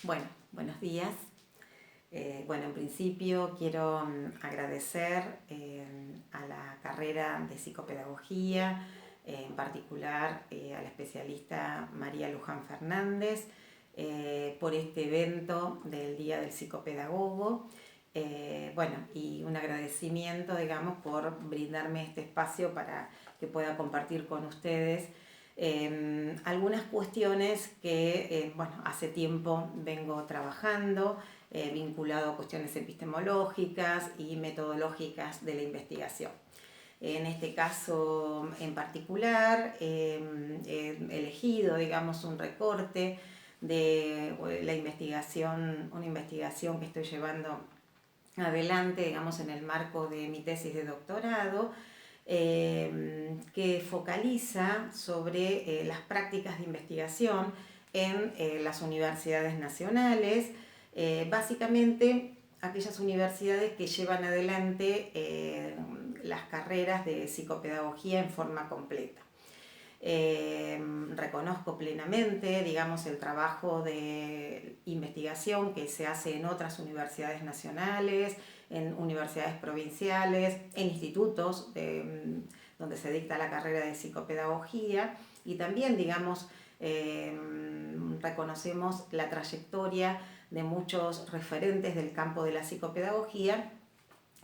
Bueno, buenos días. En principio quiero agradecer a la carrera de psicopedagogía, en particular a la especialista María Luján Fernández, por este evento del Día del Psicopedagogo. Y un agradecimiento, digamos, por brindarme este espacio para que pueda compartir con ustedes algunas cuestiones que hace tiempo vengo trabajando, vinculado a cuestiones epistemológicas y metodológicas de la investigación. En este caso en particular he elegido, digamos, un recorte de la investigación, una investigación que estoy llevando adelante, digamos, en el marco de mi tesis de doctorado, que focaliza sobre las prácticas de investigación en las universidades nacionales, básicamente aquellas universidades que llevan adelante las carreras de psicopedagogía en forma completa. Reconozco plenamente, digamos, el trabajo de investigación que se hace en otras universidades nacionales, en universidades provinciales, en institutos donde se dicta la carrera de psicopedagogía, y también, digamos, reconocemos la trayectoria de muchos referentes del campo de la psicopedagogía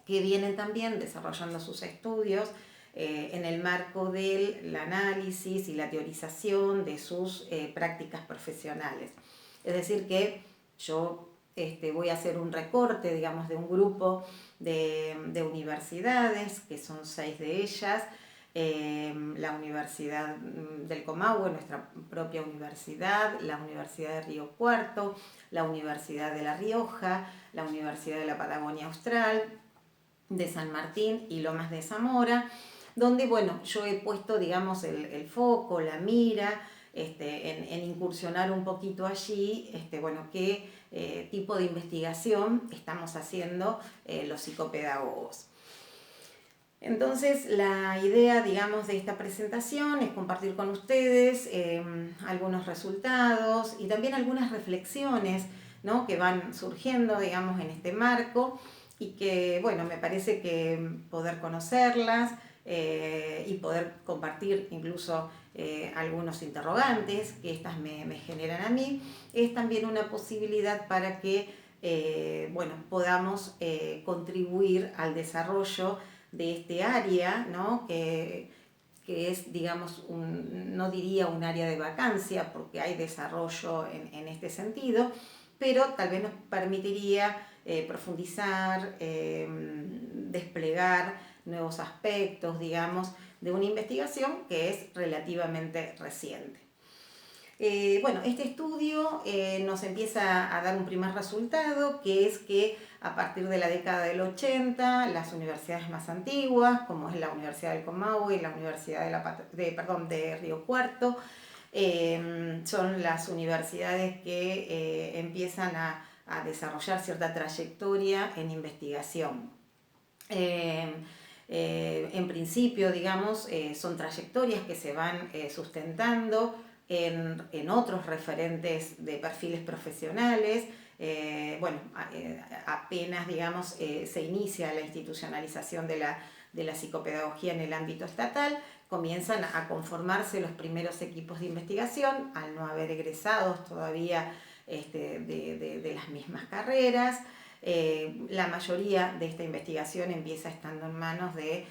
que vienen también desarrollando sus estudios en el marco del análisis y la teorización de sus prácticas profesionales. Es decir, que yo voy a hacer un recorte, digamos, de un grupo de universidades, que son 6 de ellas, la Universidad del Comahue, nuestra propia universidad, la Universidad de Río Cuarto, la Universidad de La Rioja, la Universidad de la Patagonia Austral, de San Martín y Lomas de Zamora, donde, yo he puesto, digamos, el foco, la mira, en incursionar un poquito allí, qué tipo de investigación estamos haciendo los psicopedagogos. Entonces, la idea, digamos, de esta presentación es compartir con ustedes algunos resultados y también algunas reflexiones, ¿no?, que van surgiendo, digamos, en este marco, y que, me parece que poder conocerlas y poder compartir incluso algunos interrogantes que estas me generan a mí, es también una posibilidad para que podamos contribuir al desarrollo de este área, ¿no?, que es, digamos, no diría un área de vacancia, porque hay desarrollo en este sentido, pero tal vez nos permitiría profundizar, desplegar nuevos aspectos, digamos, de una investigación que es relativamente reciente. Este estudio nos empieza a dar un primer resultado, que es que a partir de la década del 80, las universidades más antiguas, como es la Universidad del Comahue y la Universidad de Río Cuarto, son las universidades que empiezan a desarrollar cierta trayectoria en investigación. En principio, digamos, son trayectorias que se van sustentando en otros referentes de perfiles profesionales. Apenas, digamos, se inicia la institucionalización de la psicopedagogía en el ámbito estatal, comienzan a conformarse los primeros equipos de investigación, al no haber egresados todavía de las mismas carreras. La mayoría de esta investigación empieza estando en manos de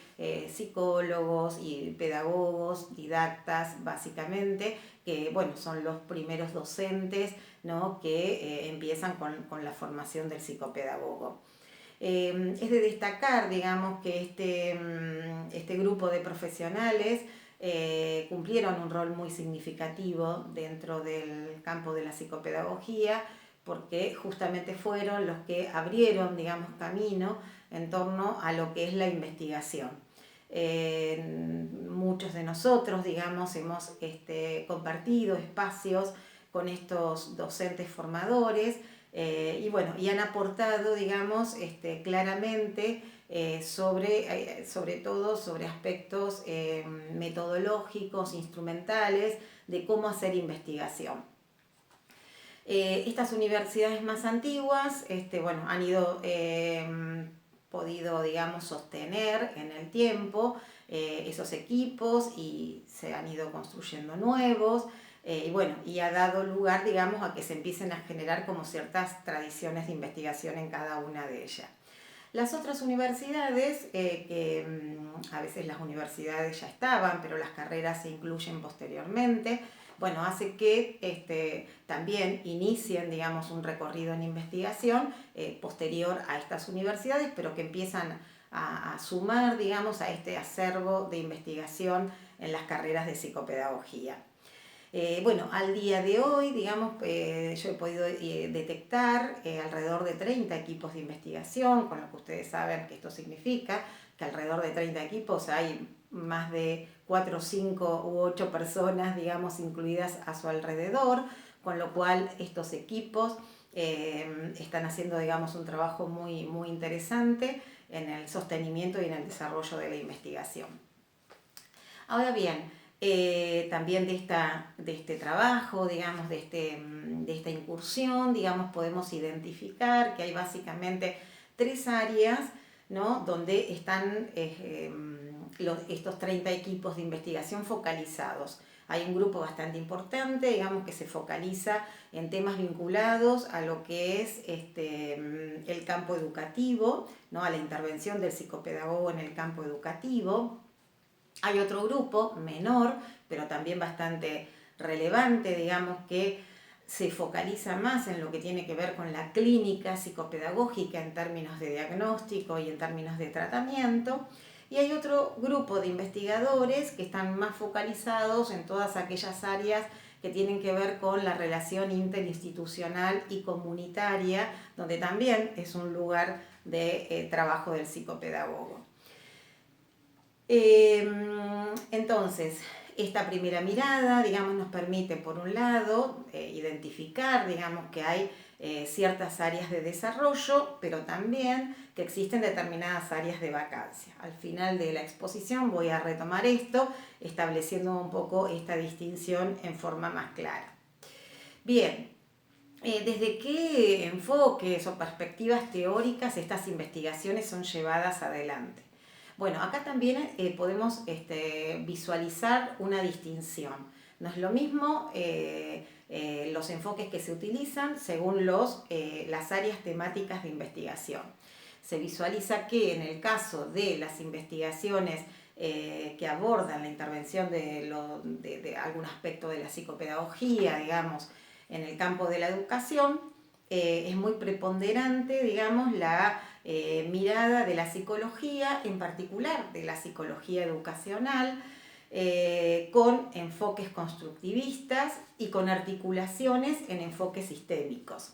psicólogos y pedagogos, didactas, básicamente, que son los primeros docentes, ¿no?, que empiezan con la formación del psicopedagogo. Es de destacar, digamos, que este grupo de profesionales cumplieron un rol muy significativo dentro del campo de la psicopedagogía, porque justamente fueron los que abrieron, digamos, camino en torno a lo que es la investigación. Muchos de nosotros, digamos, hemos compartido espacios con estos docentes formadores y han aportado, digamos, claramente sobre todo sobre aspectos metodológicos, instrumentales, de cómo hacer investigación. Estas universidades más antiguas, bueno, han ido, podido, digamos, sostener en el tiempo esos equipos y se han ido construyendo nuevos. Y bueno, y ha dado lugar, digamos, a que se empiecen a generar como ciertas tradiciones de investigación en cada una de ellas. Las otras universidades, que a veces las universidades ya estaban, pero las carreras se incluyen posteriormente, bueno, hace que también inicien, digamos, un recorrido en investigación posterior a estas universidades, pero que empiezan a sumar, digamos, a este acervo de investigación en las carreras de psicopedagogía. Bueno, al día de hoy, digamos, yo he podido detectar alrededor de 30 equipos de investigación, con lo que ustedes saben que esto significa, que alrededor de 30 equipos hay más de 4, 5 u 8 personas, digamos, incluidas a su alrededor, con lo cual estos equipos están haciendo, digamos, un trabajo muy, muy interesante en el sostenimiento y en el desarrollo de la investigación. Ahora bien, también de este trabajo, digamos, de esta incursión, digamos, podemos identificar que hay básicamente 3 áreas, ¿no?, donde están estos 30 equipos de investigación focalizados. Hay un grupo bastante importante, digamos, que se focaliza en temas vinculados a lo que es el campo educativo, ¿no?, a la intervención del psicopedagogo en el campo educativo. Hay otro grupo menor, pero también bastante relevante, digamos, que se focaliza más en lo que tiene que ver con la clínica psicopedagógica en términos de diagnóstico y en términos de tratamiento. Y hay otro grupo de investigadores que están más focalizados en todas aquellas áreas que tienen que ver con la relación interinstitucional y comunitaria, donde también es un lugar de trabajo del psicopedagogo. Entonces, esta primera mirada, digamos, nos permite, por un lado, identificar, digamos, que hay ciertas áreas de desarrollo, pero también que existen determinadas áreas de vacancia. Al final de la exposición voy a retomar esto, estableciendo un poco esta distinción en forma más clara. Bien, ¿desde qué enfoques o perspectivas teóricas estas investigaciones son llevadas adelante? Bueno, acá también podemos visualizar una distinción. No es lo mismo los enfoques que se utilizan según las áreas temáticas de investigación. Se visualiza que en el caso de las investigaciones que abordan la intervención de algún aspecto de la psicopedagogía, digamos, en el campo de la educación, es muy preponderante, digamos, la mirada de la psicología, en particular de la psicología educacional, con enfoques constructivistas y con articulaciones en enfoques sistémicos.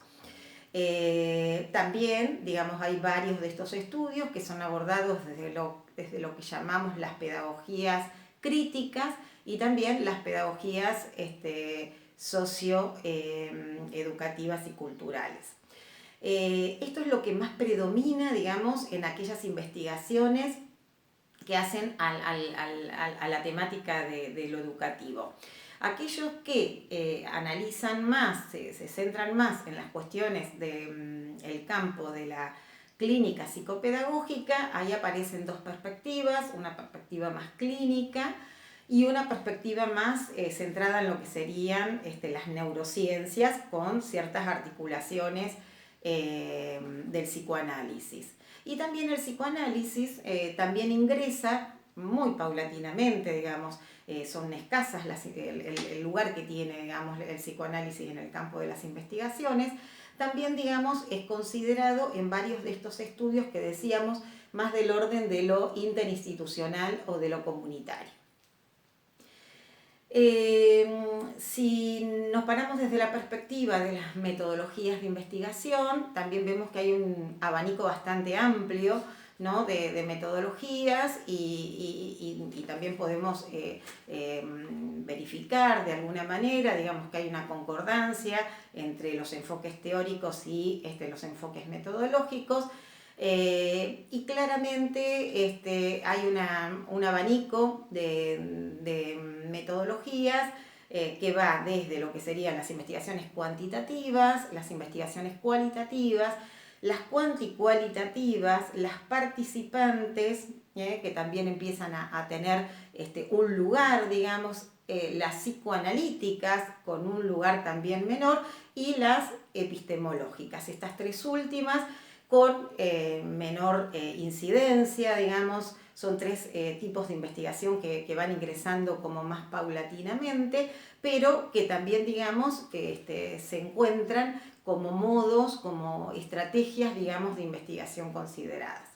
También, digamos, hay varios de estos estudios que son abordados desde lo que llamamos las pedagogías críticas y también las pedagogías socioeducativas y culturales. Esto es lo que más predomina, digamos, en aquellas investigaciones que hacen a la temática de lo educativo. Aquellos que analizan más, se centran más en las cuestiones del campo de la clínica psicopedagógica, ahí aparecen dos perspectivas, una perspectiva más clínica y una perspectiva más centrada en lo que serían las neurociencias con ciertas articulaciones del psicoanálisis. Y también el psicoanálisis también ingresa muy paulatinamente, digamos, son escasas el lugar que tiene, digamos, el psicoanálisis en el campo de las investigaciones. También, digamos, es considerado en varios de estos estudios que decíamos más del orden de lo interinstitucional o de lo comunitario. Si nos paramos desde la perspectiva de las metodologías de investigación, también vemos que hay un abanico bastante amplio, ¿no?, de metodologías y también podemos verificar de alguna manera, digamos, que hay una concordancia entre los enfoques teóricos y los enfoques metodológicos. Y claramente hay un abanico de metodologías que va desde lo que serían las investigaciones cuantitativas, las investigaciones cualitativas, las cuanticualitativas, las participantes, que también empiezan a tener un lugar, digamos, las psicoanalíticas con un lugar también menor, y las epistemológicas, estas tres últimas con menor incidencia, digamos, son tres tipos de investigación que van ingresando como más paulatinamente, pero que también, digamos, se encuentran como modos, como estrategias, digamos, de investigación consideradas.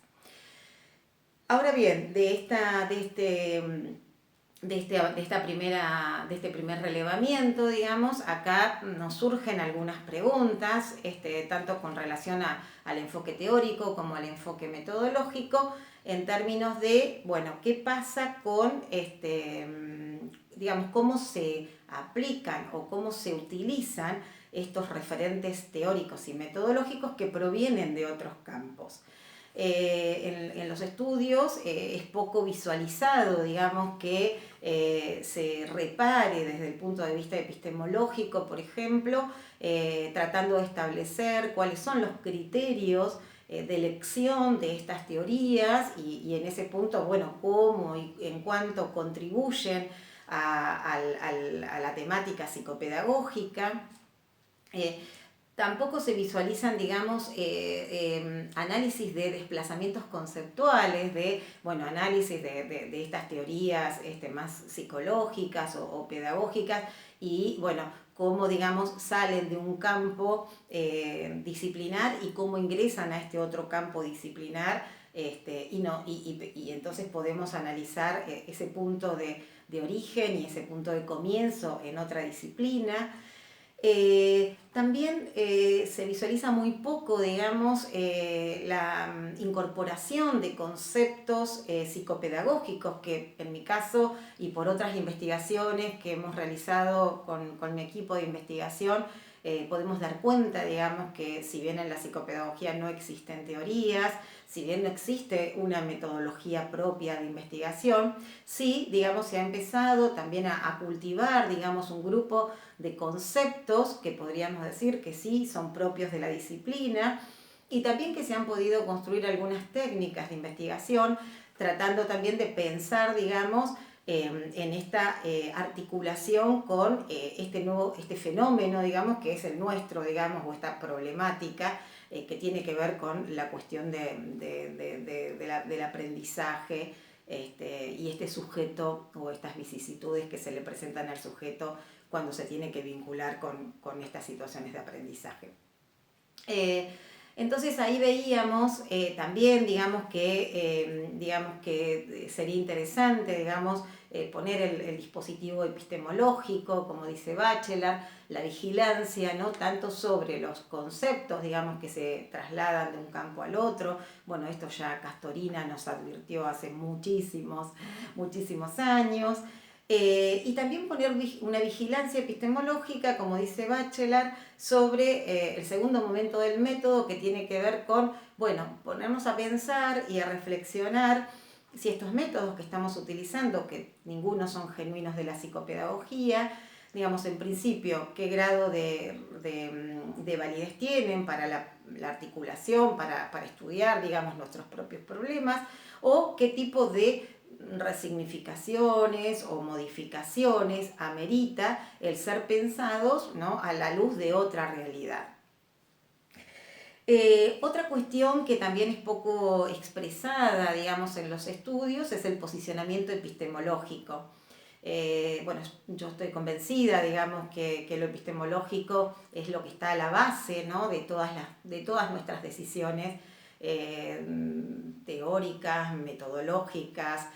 Ahora bien, de este primer relevamiento, digamos, acá nos surgen algunas preguntas, tanto con relación al enfoque teórico como al enfoque metodológico, en términos de, bueno, ¿qué pasa con, digamos, cómo se aplican o cómo se utilizan estos referentes teóricos y metodológicos que provienen de otros campos? En los estudios es poco visualizado, digamos, que se repare desde el punto de vista epistemológico, por ejemplo, tratando de establecer cuáles son los criterios de elección de estas teorías y en ese punto, bueno, cómo y en cuánto contribuyen a la temática psicopedagógica. Tampoco se visualizan, digamos, análisis de desplazamientos conceptuales, bueno, análisis de estas teorías más psicológicas o pedagógicas y, bueno, cómo, digamos, salen de un campo disciplinar y cómo ingresan a este otro campo disciplinar, y entonces podemos analizar ese punto de origen y ese punto de comienzo en otra disciplina. También se visualiza muy poco, digamos, la incorporación de conceptos psicopedagógicos que en mi caso y por otras investigaciones que hemos realizado con mi equipo de investigación, podemos dar cuenta, digamos, que si bien en la psicopedagogía no existen teorías, si bien no existe una metodología propia de investigación, sí, digamos, se ha empezado también a cultivar, digamos, un grupo de conceptos que podríamos decir que sí son propios de la disciplina y también que se han podido construir algunas técnicas de investigación tratando también de pensar, digamos, en esta articulación con este fenómeno, digamos, que es el nuestro, digamos, o esta problemática que tiene que ver con la cuestión del aprendizaje y este sujeto o estas vicisitudes que se le presentan al sujeto cuando se tiene que vincular con estas situaciones de aprendizaje. Entonces ahí veíamos también, digamos que sería interesante, digamos, poner el dispositivo epistemológico, como dice Bachelard, la vigilancia, ¿no? Tanto sobre los conceptos, digamos, que se trasladan de un campo al otro. Bueno, esto ya Castorina nos advirtió hace muchísimos años. Y también poner una vigilancia epistemológica, como dice Bachelard, sobre el segundo momento del método que tiene que ver con, bueno, ponernos a pensar y a reflexionar si estos métodos que estamos utilizando, que ninguno son genuinos de la psicopedagogía, digamos, en principio, qué grado de validez tienen para la articulación, para estudiar, digamos, nuestros propios problemas, o qué tipo de resignificaciones o modificaciones amerita el ser pensados, ¿no?, a la luz de otra realidad. Otra cuestión que también es poco expresada, digamos, en los estudios es el posicionamiento epistemológico. Bueno, yo estoy convencida, digamos, que lo epistemológico es lo que está a la base, ¿no?, de todas nuestras decisiones teóricas, metodológicas,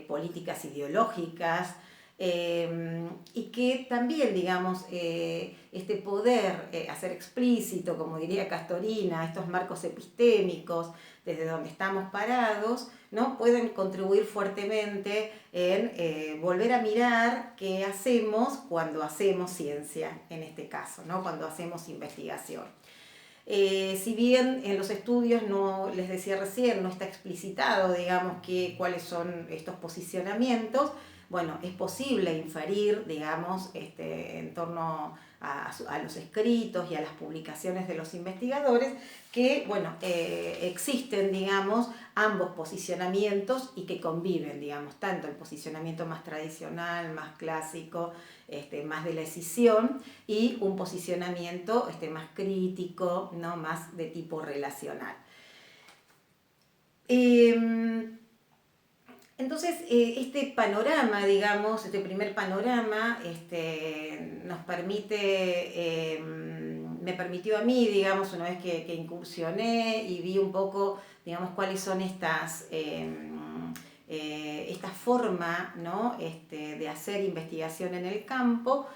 políticas ideológicas, y que también, digamos, este poder hacer explícito, como diría Castorina, estos marcos epistémicos desde donde estamos parados, ¿no?, pueden contribuir fuertemente en volver a mirar qué hacemos cuando hacemos ciencia, en este caso, ¿no?, cuando hacemos investigación. Si bien en los estudios, no, les decía recién, no está explicitado, digamos, cuáles son estos posicionamientos, bueno, es posible inferir, digamos, en torno a los escritos y a las publicaciones de los investigadores, que, bueno, existen, digamos, ambos posicionamientos y que conviven, digamos, tanto el posicionamiento más tradicional, más clásico, más de la escisión, y un posicionamiento más crítico, ¿no? Más de tipo relacional. Entonces, este panorama, digamos, este primer panorama, nos permite, me permitió a mí, digamos, una vez que incursioné y vi un poco, digamos, cuáles son esta forma, ¿no? De hacer investigación en el campo,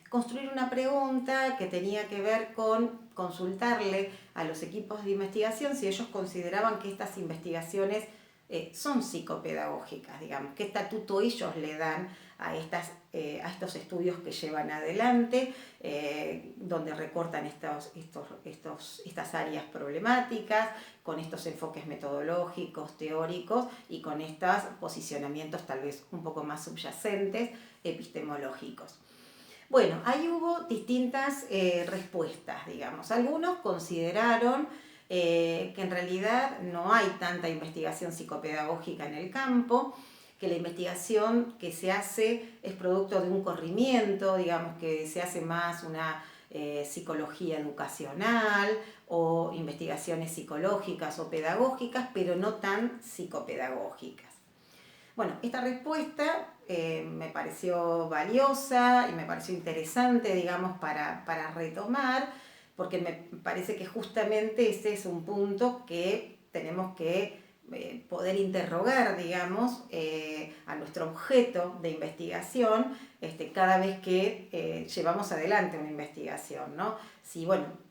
construir una pregunta que tenía que ver con consultarle a los equipos de investigación si ellos consideraban que estas investigaciones son psicopedagógicas, digamos, qué estatuto ellos le dan a estos estudios que llevan adelante, donde recortan estas áreas problemáticas, con estos enfoques metodológicos, teóricos y con estos posicionamientos tal vez un poco más subyacentes, epistemológicos. Bueno, ahí hubo distintas respuestas, digamos. Algunos consideraron que en realidad no hay tanta investigación psicopedagógica en el campo, que la investigación que se hace es producto de un corrimiento, digamos que se hace más una psicología educacional o investigaciones psicológicas o pedagógicas, pero no tan psicopedagógicas. Bueno, esta respuesta me pareció valiosa y me pareció interesante, digamos, para retomar, porque me parece que justamente ese es un punto que tenemos que poder interrogar, digamos, a nuestro objeto de investigación cada vez que llevamos adelante una investigación, ¿no?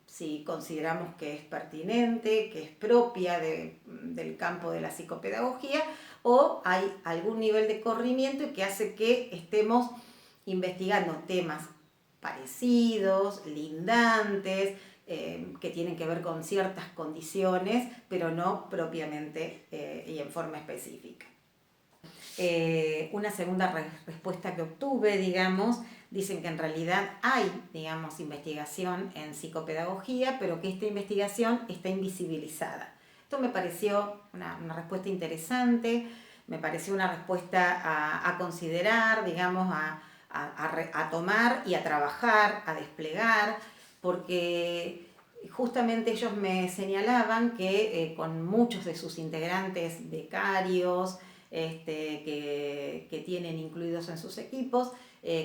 Si consideramos que es pertinente, que es propia del campo de la psicopedagogía, o hay algún nivel de corrimiento que hace que estemos investigando temas parecidos, lindantes, que tienen que ver con ciertas condiciones, pero no propiamente y en forma específica. Una segunda respuesta que obtuve, digamos, dicen que en realidad hay, digamos, investigación en psicopedagogía, pero que esta investigación está invisibilizada. Esto me pareció una respuesta interesante, me pareció una respuesta a considerar, digamos, a tomar y a trabajar, a desplegar, porque justamente ellos me señalaban que con muchos de sus integrantes becarios, que tienen incluidos en sus equipos,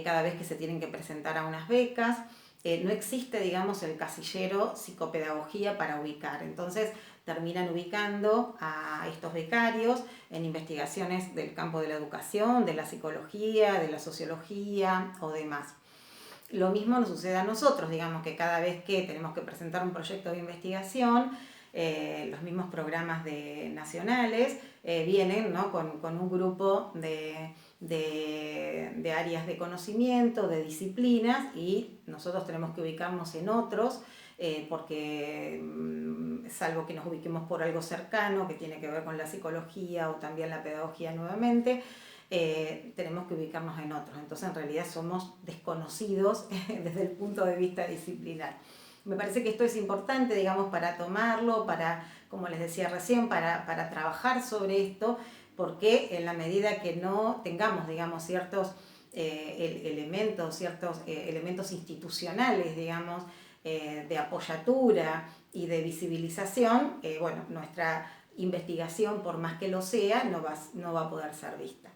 cada vez que se tienen que presentar a unas becas, no existe, digamos, el casillero psicopedagogía para ubicar. Entonces terminan ubicando a estos becarios en investigaciones del campo de la educación, de la psicología, de la sociología o demás. Lo mismo nos sucede a nosotros, digamos que cada vez que tenemos que presentar un proyecto de investigación, los mismos programas nacionales vienen, ¿no? con un grupo de áreas de conocimiento, de disciplinas, y nosotros tenemos que ubicarnos en otros, porque salvo que nos ubiquemos por algo cercano que tiene que ver con la psicología o también la pedagogía nuevamente, tenemos que ubicarnos en otros. Entonces en realidad somos desconocidos desde el punto de vista disciplinar. Me parece que esto es importante, digamos, para tomarlo, como les decía recién, para trabajar sobre esto, porque en la medida que no tengamos, digamos, ciertos elementos institucionales, digamos, de apoyatura y de visibilización, nuestra investigación, por más que lo sea, no va a poder ser vista.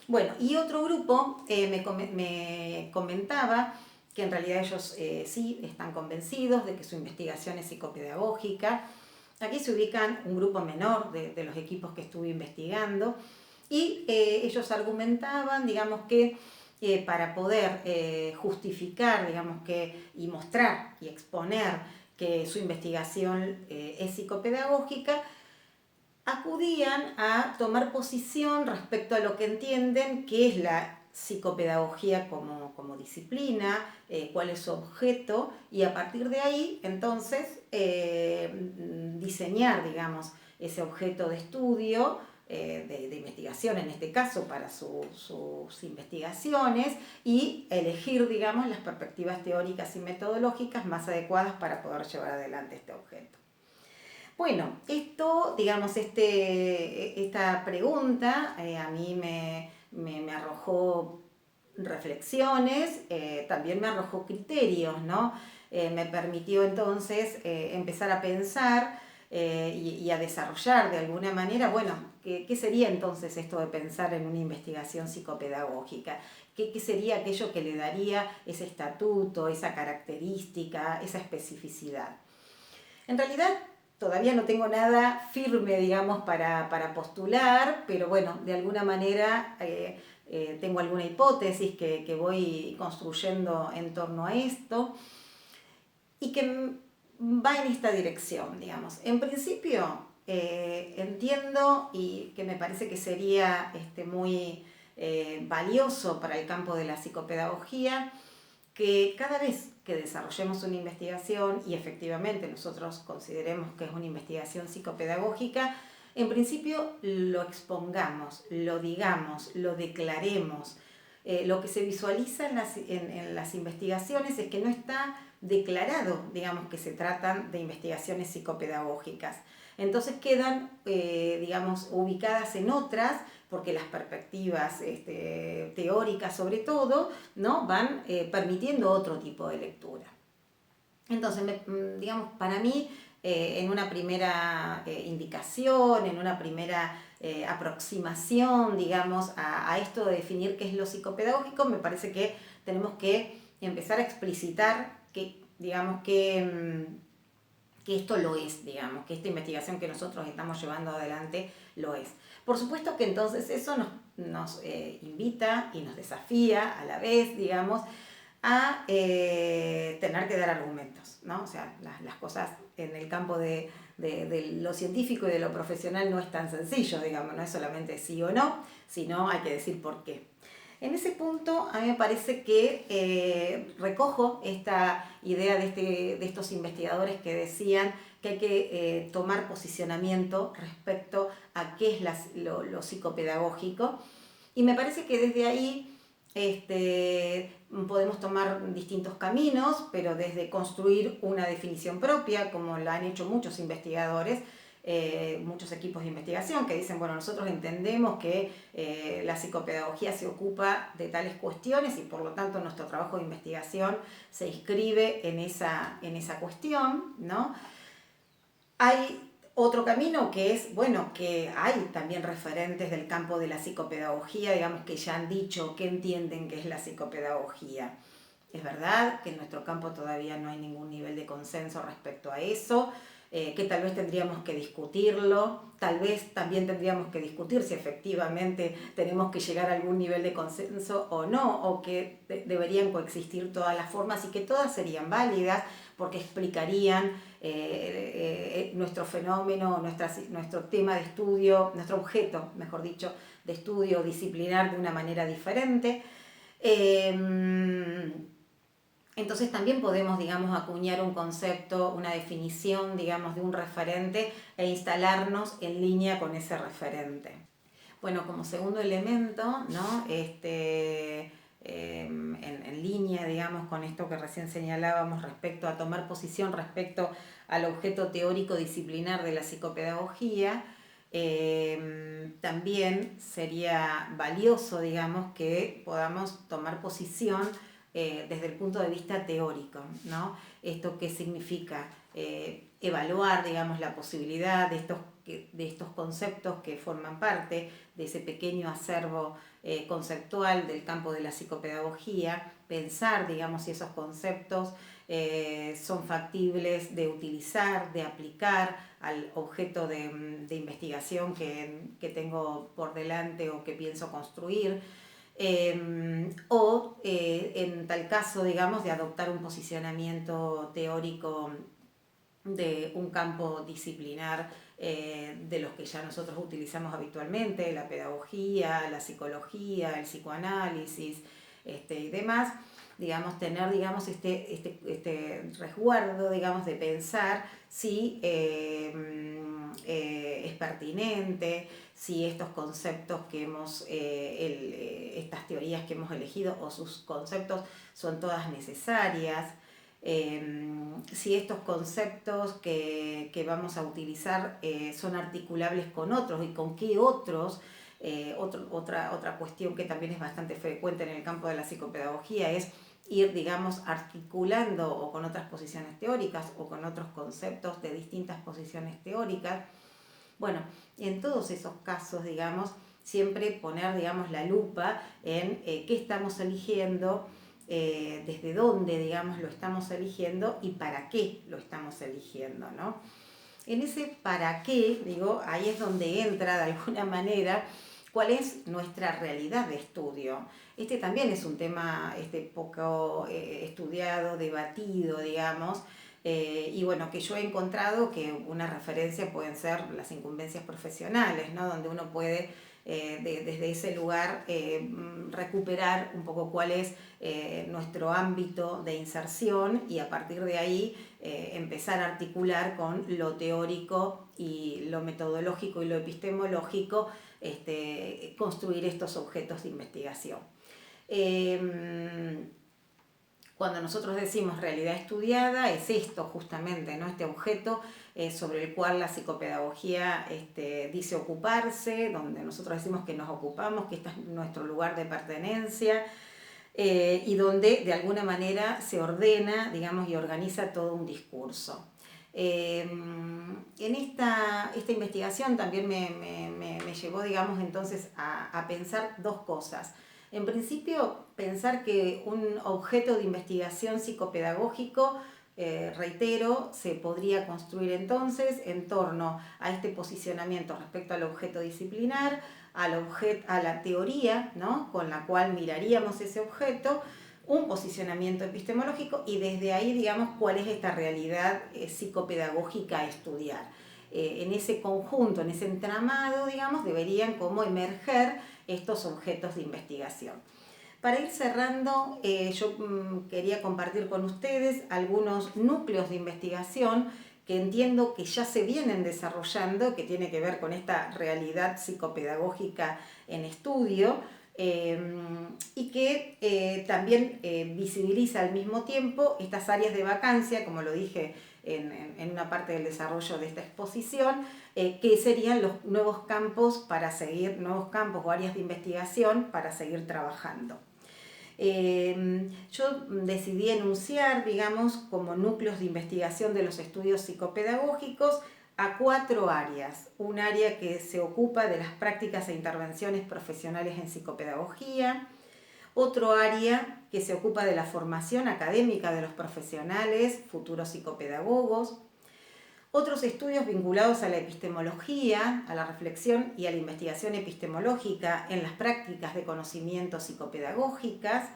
Bueno, y otro grupo me comentaba que en realidad ellos sí están convencidos de que su investigación es psicopedagógica. Aquí se ubican un grupo menor de los equipos que estuve investigando, y ellos argumentaban, digamos, que para poder justificar, digamos, y mostrar y exponer que su investigación es psicopedagógica, acudían a tomar posición respecto a lo que entienden que es la psicopedagogía como disciplina, cuál es su objeto, y a partir de ahí, entonces, diseñar, digamos, ese objeto de estudio de investigación, en este caso para sus investigaciones, y elegir, digamos, las perspectivas teóricas y metodológicas más adecuadas para poder llevar adelante este objeto. Bueno, esto, digamos, esta pregunta a mí me arrojó reflexiones, también me arrojó criterios, ¿no? Me permitió entonces empezar a pensar y a desarrollar de alguna manera, bueno, ¿qué sería entonces esto de pensar en una investigación psicopedagógica? ¿Qué sería aquello que le daría ese estatuto, esa característica, esa especificidad? En realidad, todavía no tengo nada firme, digamos, para postular, pero bueno, de alguna manera tengo alguna hipótesis que voy construyendo en torno a esto y que va en esta dirección, digamos. En principio, entiendo y que me parece que sería muy valioso para el campo de la psicopedagogía que cada vez que desarrollemos una investigación y efectivamente nosotros consideremos que es una investigación psicopedagógica, en principio lo expongamos, lo digamos, lo declaremos. Lo que se visualiza en las investigaciones es que no está declarado, digamos, que se tratan de investigaciones psicopedagógicas. Entonces quedan, digamos, ubicadas en otras, porque las perspectivas teóricas sobre todo, ¿no? Van permitiendo otro tipo de lectura. Entonces, digamos, para mí, en una primera indicación, en una primera aproximación, digamos, a esto de definir qué es lo psicopedagógico, me parece que tenemos que empezar a explicitar que, digamos, que esto lo es, digamos, que esta investigación que nosotros estamos llevando adelante lo es. Por supuesto que entonces eso nos invita y nos desafía a la vez, digamos, a tener que dar argumentos, ¿no? O sea, las cosas en el campo de lo científico y de lo profesional no es tan sencillo, digamos, no es solamente sí o no, sino hay que decir por qué. En ese punto, a mí me parece que recojo esta idea de estos investigadores que decían que hay que tomar posicionamiento respecto a qué es lo psicopedagógico. Y me parece que desde ahí podemos tomar distintos caminos, pero desde construir una definición propia, como la han hecho muchos investigadores, muchos equipos de investigación que dicen, bueno, nosotros entendemos que la psicopedagogía se ocupa de tales cuestiones y por lo tanto nuestro trabajo de investigación se inscribe en esa cuestión, ¿no? Hay otro camino que es, bueno, que hay también referentes del campo de la psicopedagogía, digamos, que ya han dicho que entienden que es la psicopedagogía. Es verdad que en nuestro campo todavía no hay ningún nivel de consenso respecto a eso, que tal vez tendríamos que discutirlo, tal vez también tendríamos que discutir si efectivamente tenemos que llegar a algún nivel de consenso o no, o que deberían coexistir todas las formas y que todas serían válidas porque explicarían nuestro fenómeno, nuestro tema de estudio, nuestro objeto, mejor dicho, de estudio disciplinar de una manera diferente. Entonces también podemos, digamos, acuñar un concepto, una definición, digamos, de un referente e instalarnos en línea con ese referente. Bueno, como segundo elemento, ¿no? En línea, digamos, con esto que recién señalábamos respecto a tomar posición respecto al objeto teórico disciplinar de la psicopedagogía, también sería valioso, digamos, que podamos tomar posición desde el punto de vista teórico, ¿no? Esto qué significa evaluar, digamos, la posibilidad de estos conceptos que forman parte de ese pequeño acervo conceptual del campo de la psicopedagogía, pensar, digamos, si esos conceptos son factibles de utilizar, de aplicar al objeto de investigación que tengo por delante o que pienso construir. En tal caso, digamos, de adoptar un posicionamiento teórico de un campo disciplinar de los que ya nosotros utilizamos habitualmente, la pedagogía, la psicología, el psicoanálisis y demás, digamos, tener, digamos, este resguardo, digamos, de pensar si es pertinente, si estos conceptos que estas teorías que hemos elegido o sus conceptos son todas necesarias, si estos conceptos que vamos a utilizar son articulables con otros y con qué otros. Otra cuestión que también es bastante frecuente en el campo de la psicopedagogía es ir, digamos, articulando o con otras posiciones teóricas o con otros conceptos de distintas posiciones teóricas. Bueno, en todos esos casos, digamos, siempre poner, digamos, la lupa en qué estamos eligiendo, desde dónde, digamos, lo estamos eligiendo y para qué lo estamos eligiendo, ¿no? En ese para qué, digo, ahí es donde entra de alguna manera cuál es nuestra realidad de estudio. Este también es un tema poco estudiado, debatido, digamos, y bueno, que yo he encontrado que una referencia pueden ser las incumbencias profesionales, ¿no? Donde uno puede desde ese lugar recuperar un poco cuál es nuestro ámbito de inserción y a partir de ahí empezar a articular con lo teórico y lo metodológico y lo epistemológico, construir estos objetos de investigación. Cuando nosotros decimos realidad estudiada, es esto justamente, ¿no? Este objeto sobre el cual la psicopedagogía dice ocuparse, donde nosotros decimos que nos ocupamos, que este es nuestro lugar de pertenencia, y donde de alguna manera se ordena, digamos, y organiza todo un discurso. En esta investigación también me llevó, digamos, entonces a pensar dos cosas. En principio, pensar que un objeto de investigación psicopedagógico, reitero, se podría construir entonces en torno a este posicionamiento respecto al objeto disciplinar, a la teoría, ¿no? Con la cual miraríamos ese objeto, un posicionamiento epistemológico y desde ahí, digamos, cuál es esta realidad psicopedagógica a estudiar. En ese conjunto, en ese entramado, digamos, deberían como emerger estos objetos de investigación. Para ir cerrando, yo quería compartir con ustedes algunos núcleos de investigación que entiendo que ya se vienen desarrollando, que tiene que ver con esta realidad psicopedagógica en estudio, y que también visibiliza al mismo tiempo estas áreas de vacancia, como lo dije en una parte del desarrollo de esta exposición, que serían los nuevos campos nuevos campos o áreas de investigación para seguir trabajando. Yo decidí enunciar, digamos, como núcleos de investigación de los estudios psicopedagógicos a 4 áreas. Un área que se ocupa de las prácticas e intervenciones profesionales en psicopedagogía, otro área que se ocupa de la formación académica de los profesionales, futuros psicopedagogos, otros estudios vinculados a la epistemología, a la reflexión y a la investigación epistemológica en las prácticas de conocimiento psicopedagógicas,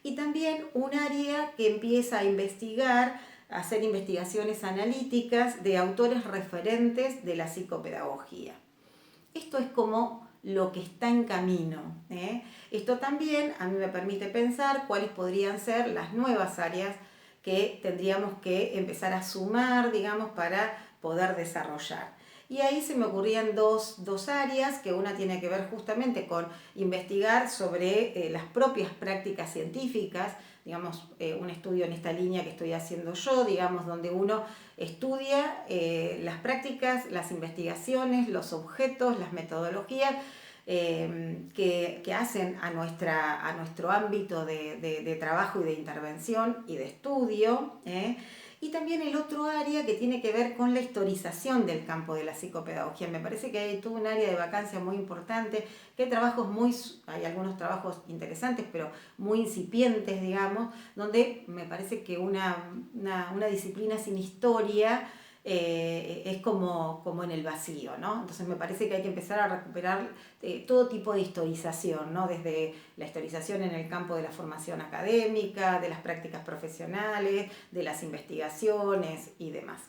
y también un área que empieza a investigar, a hacer investigaciones analíticas de autores referentes de la psicopedagogía. Esto es como lo que está en camino. Esto también a mí me permite pensar cuáles podrían ser las nuevas áreas que tendríamos que empezar a sumar, digamos, para poder desarrollar. Y ahí se me ocurrían dos áreas, que una tiene que ver justamente con investigar sobre las propias prácticas científicas, digamos, un estudio en esta línea que estoy haciendo yo, digamos, donde uno estudia las prácticas, las investigaciones, los objetos, las metodologías que hacen a nuestro ámbito de trabajo y de intervención y de estudio. Y también el otro área que tiene que ver con la historización del campo de la psicopedagogía. Me parece que hay todo un área de vacancia muy importante, que hay algunos trabajos interesantes, pero muy incipientes, digamos, donde me parece que una disciplina sin historia es como en el vacío, ¿no? Entonces me parece que hay que empezar a recuperar todo tipo de historización, ¿no? Desde la historización en el campo de la formación académica, de las prácticas profesionales, de las investigaciones y demás.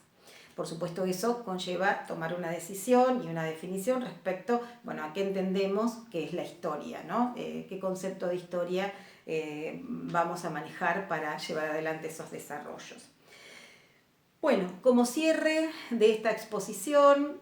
Por supuesto, eso conlleva tomar una decisión y una definición respecto, bueno, a qué entendemos que es la historia, ¿no? Qué concepto de historia vamos a manejar para llevar adelante esos desarrollos. Bueno, como cierre de esta exposición,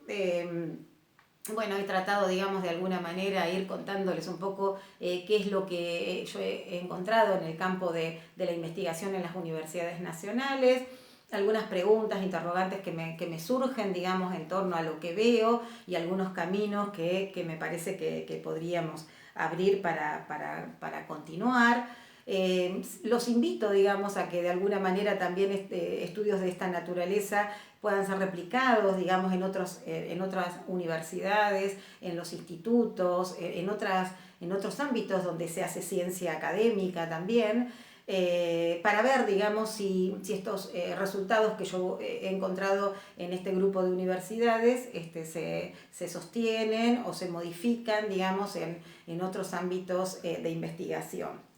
bueno, he tratado, digamos, de alguna manera ir contándoles un poco qué es lo que yo he encontrado en el campo de la investigación en las universidades nacionales, algunas preguntas, interrogantes que me surgen, digamos, en torno a lo que veo y algunos caminos que me parece que podríamos abrir para continuar. Los invito, digamos, a que de alguna manera también estudios de esta naturaleza puedan ser replicados, digamos, en otras universidades, en los institutos, en otros ámbitos donde se hace ciencia académica también, para ver, digamos, si estos resultados que yo he encontrado en este grupo de universidades se sostienen o se modifican, digamos, en otros ámbitos de investigación.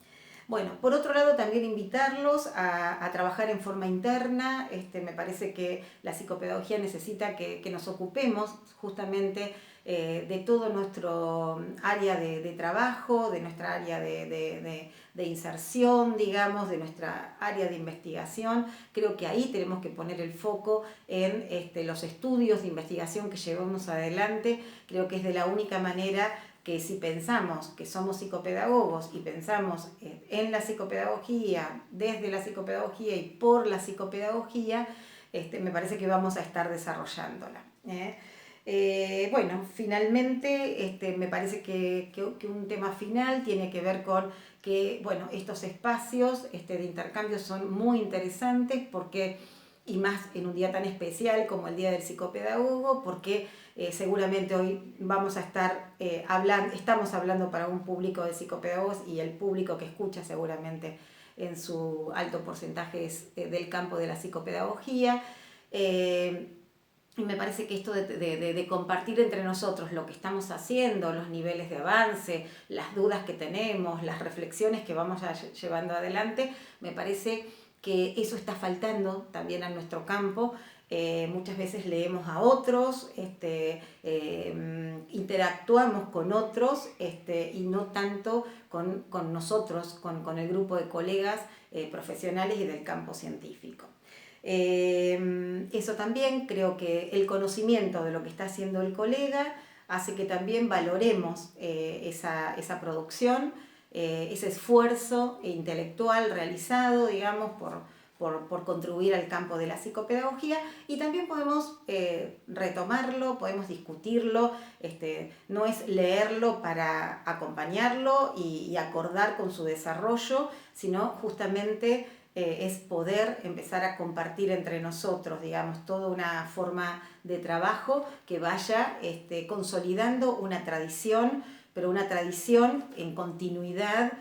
Bueno, por otro lado también invitarlos a trabajar en forma interna. Me parece que la psicopedagogía necesita que nos ocupemos justamente de todo nuestro área de trabajo, de nuestra área de inserción, digamos, de nuestra área de investigación. Creo que ahí tenemos que poner el foco en los estudios de investigación que llevamos adelante. Creo que es de la única manera que si pensamos que somos psicopedagogos y pensamos en la psicopedagogía, desde la psicopedagogía y por la psicopedagogía, me parece que vamos a estar desarrollándola. Bueno, finalmente me parece que un tema final tiene que ver con que bueno, estos espacios de intercambio son muy interesantes porque, y más en un día tan especial como el Día del Psicopedagogo, porque seguramente hoy vamos a estar estamos hablando para un público de psicopedagogos y el público que escucha seguramente en su alto porcentaje es del campo de la psicopedagogía. Y me parece que esto de compartir entre nosotros lo que estamos haciendo, los niveles de avance, las dudas que tenemos, las reflexiones que vamos llevando adelante, me parece que eso está faltando también a nuestro campo. Muchas veces leemos a otros, interactuamos con otros y no tanto con nosotros, con el grupo de colegas profesionales y del campo científico. Eso también creo que el conocimiento de lo que está haciendo el colega hace que también valoremos esa producción, ese esfuerzo intelectual realizado, digamos, por contribuir al campo de la psicopedagogía, y también podemos retomarlo, podemos discutirlo, no es leerlo para acompañarlo y acordar con su desarrollo, sino justamente es poder empezar a compartir entre nosotros, digamos, toda una forma de trabajo que vaya consolidando una tradición, pero una tradición en continuidad,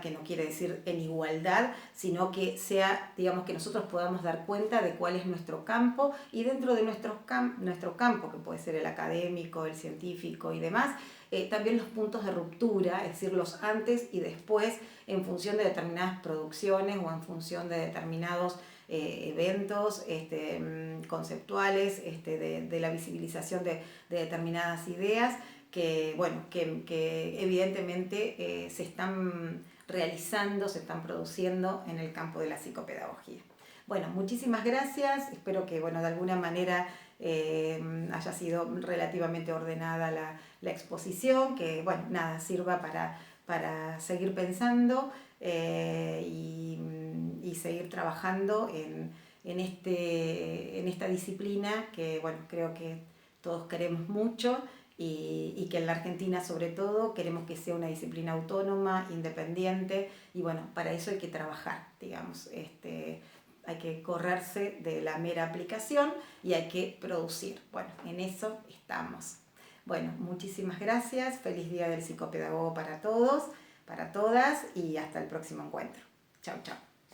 que no quiere decir en igualdad, sino que sea, digamos, que nosotros podamos dar cuenta de cuál es nuestro campo, y dentro de nuestro campo, que puede ser el académico, el científico y demás, también los puntos de ruptura, es decir, los antes y después, en función de determinadas producciones o en función de determinados eventos conceptuales, de la visibilización de determinadas ideas que, bueno, que evidentemente se están realizando, se están produciendo en el campo de la psicopedagogía. Bueno, muchísimas gracias, espero que bueno, de alguna manera haya sido relativamente ordenada la exposición, que bueno, nada, sirva para seguir pensando y seguir trabajando en esta disciplina que bueno, creo que todos queremos mucho y que en la Argentina sobre todo queremos que sea una disciplina autónoma, independiente, y bueno, para eso hay que trabajar, digamos, hay que correrse de la mera aplicación y hay que producir. Bueno, en eso estamos. Bueno, muchísimas gracias, feliz Día del Psicopedagogo para todos, para todas, y hasta el próximo encuentro. Chau, chau.